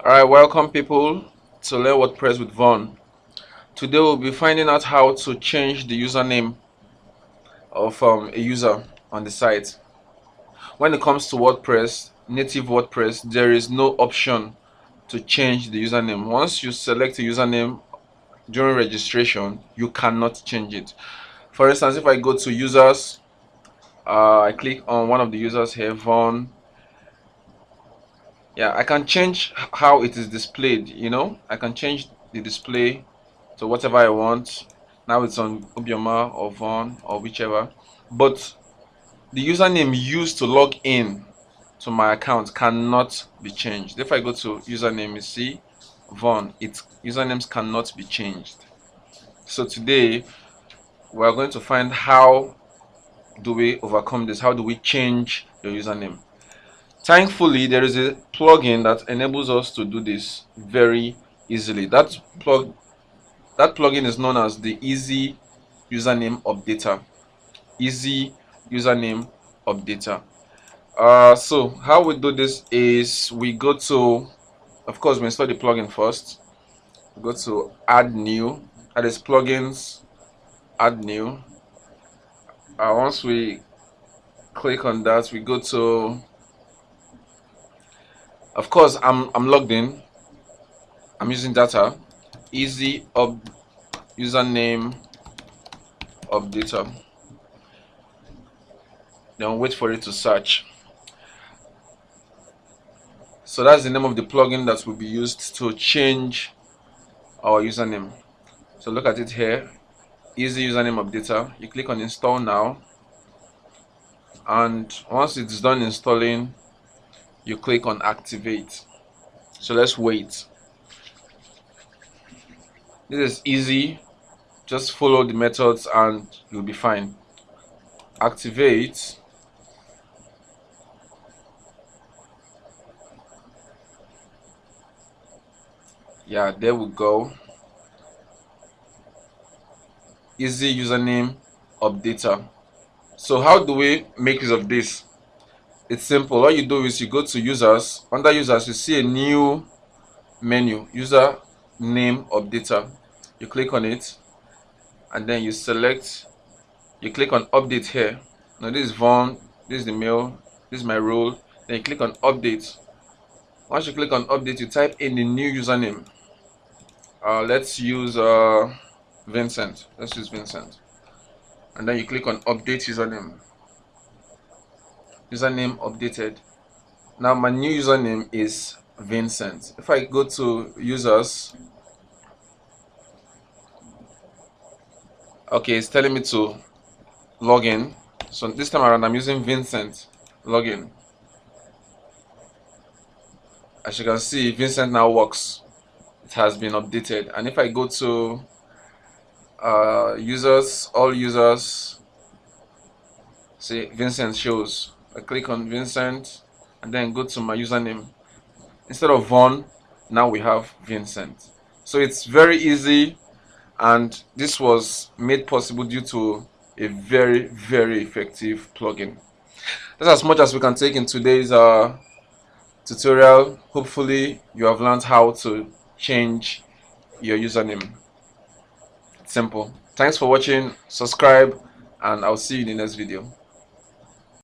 Alright, welcome people to Learn WordPress with Vaughn. Today we'll be finding out how to change the username of a user on the site. When it comes to WordPress, native WordPress, there is no option to change the username. Once you select a username during registration, you cannot change it. For instance, if I go to users, I click on one of the users here, Vaughn. Yeah, I can change how it is displayed. I can change the display to whatever I want. Now it's on Obioma or Vaughn or whichever, but the username used to log in to my account cannot be changed. If I go to username, you see Vaughn, its usernames cannot be changed. So today we are going to find how do we overcome this. How do we change your username? Thankfully, there is a plugin that enables us to do this very easily. That plugin is known as the Easy Username Updater. Easy Username Updater. So how we do this is we go to, of course, we install the plugin first. We go to Add New. That is plugins. Add New. Once we click on that, we go to. Of course, I'm logged in. I'm using data. Easy Username Updater. Then wait for it to search. So that's the name of the plugin that will be used to change our username. So look at it here, Easy Username Updater. You click on install now, and once it's done installing, you click on activate. So let's wait. This is easy, just follow the methods and you'll be fine. Activate. Yeah, there we go. Easy Username Updater. So how do we make use of this? It's simple. All you do is you go to users. Under users, you see a new menu, user name updater. You click on it and then you select, you click on update here. Now this is Vaughn, this is the mail, this is my role. Then you click on update. Once you click on update, you type in the new username. Let's use Vincent. Let's use Vincent. And then you click on update username. Username updated. Now my new username is Vincent. If I go to users, okay, it's telling me to log in. So this time around I'm using Vincent login. As you can see, Vincent now works. It has been updated. And if I go to users, all users, see Vincent shows. I click on Vincent and then go to my username. Instead of Vaughn, now we have Vincent. So it's very easy, and this was made possible due to a very, very effective plugin. That's as much as we can take in today's tutorial. Hopefully you have learned how to change your username. It's simple. Thanks for watching. Subscribe and I'll see you in the next video.